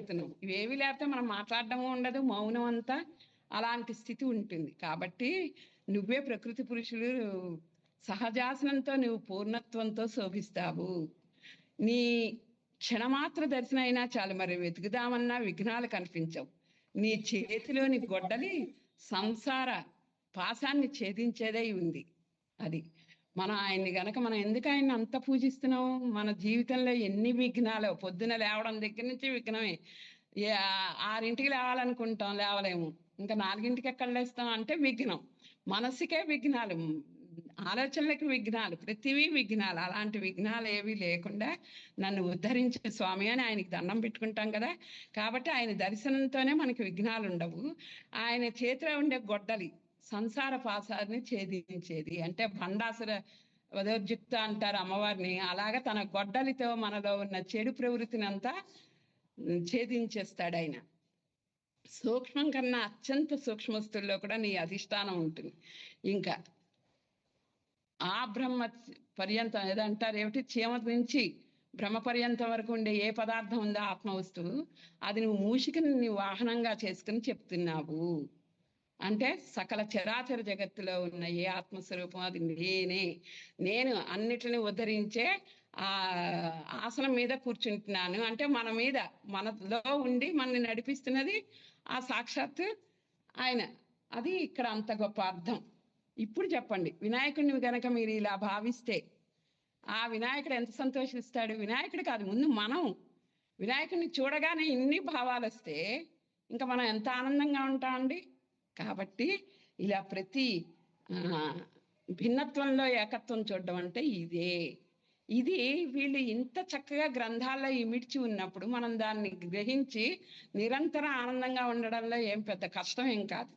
మాట్లాడుతున్నాం. ఇవేవి లేకపోతే మనం మాట్లాడడము ఉండదు. మౌనం అంతా అలాంటి స్థితి ఉంటుంది. కాబట్టి నువ్వే ప్రకృతి పురుషుడు, సహజాసనంతో నువ్వు పూర్ణత్వంతో శోభిస్తావు. నీ క్షణమాత్ర దర్శనం అయినా చాలు, మరి వెతుకుదామన్నా విఘ్నాలు కనిపించవు. నీ చేతిలోని గొడ్డలి సంసార పాశాన్ని ఛేదించేదై ఉంది. అది మనం ఆయన్ని గనక మనం ఎందుకు ఆయన్ని అంత పూజిస్తున్నాం? మన జీవితంలో ఎన్ని విఘ్నాలు, పొద్దున లేవడం దగ్గర నుంచి విఘ్నమే. 6ంటికి లేవాలనుకుంటాం, లేవలేము. ఇంకా 4ంటికి ఎక్కడ లేస్తాం అంటే విఘ్నం. మనసుకే విఘ్నాలు, ఆలోచనలకి విఘ్నాలు, ప్రతివీ విఘ్నాలు. అలాంటి విఘ్నాలు ఏవి లేకుండా నన్ను ఉద్ధరించే స్వామి అని ఆయనకి దండం పెట్టుకుంటాం కదా. కాబట్టి ఆయన దర్శనంతోనే మనకి విఘ్నాలు ఉండవు. ఆయన చేతిలో ఉండే గొడ్డలి సంసార పాసాన్ని ఛేదించేది. అంటే భండాసుర వదోర్జుక్త అంటారు అమ్మవారిని. అలాగా తన గొడ్డలితో మనలో ఉన్న చెడు ప్రవృత్తిని అంతా ఛేదించేస్తాడు ఆయన. సూక్ష్మం కన్నా అత్యంత సూక్ష్మస్తుల్లో కూడా నీ అధిష్టానం ఉంటుంది. ఇంకా ఆ బ్రహ్మ పర్యంతం ఏదంటారు ఏమిటి, చీమ నుంచి బ్రహ్మ పర్యంతం వరకు ఉండే ఏ పదార్థం ఉందో ఆత్మ వస్తువు, అది నువ్వు మూషికని నీ వాహనంగా చేసుకుని చెప్తున్నావు. అంటే సకల చరాచర జగత్తులో ఉన్న ఏ ఆత్మస్వరూపం అది నేనే. నేను అన్నిటిని ఉద్ధరించే ఆ ఆసనం మీద కూర్చుంటున్నాను. అంటే మన మీద, మనలో ఉండి మనని నడిపిస్తున్నది ఆ సాక్షాత్తు ఆయన. అది ఇక్కడ అంత గొప్ప అర్థం. ఇప్పుడు చెప్పండి, వినాయకుడిని గనక మీరు ఇలా భావిస్తే ఆ వినాయకుడు ఎంత సంతోషిస్తాడు? వినాయకుడు కాదు, ముందు మనం వినాయకుడిని చూడగానే ఇన్ని భావాలు వస్తే ఇంకా మనం ఎంత ఆనందంగా ఉంటామండి. కాబట్టి ఇలా ప్రతి భిన్నత్వంలో ఏకత్వం చూడడం అంటే ఇదే. ఇది వీళ్ళు ఇంత చక్కగా గ్రంథాల్లో ఇమిడ్చి ఉన్నప్పుడు మనం దాన్ని గ్రహించి నిరంతరం ఆనందంగా ఉండడంలో ఏం పెద్ద కష్టం ఏం కాదు.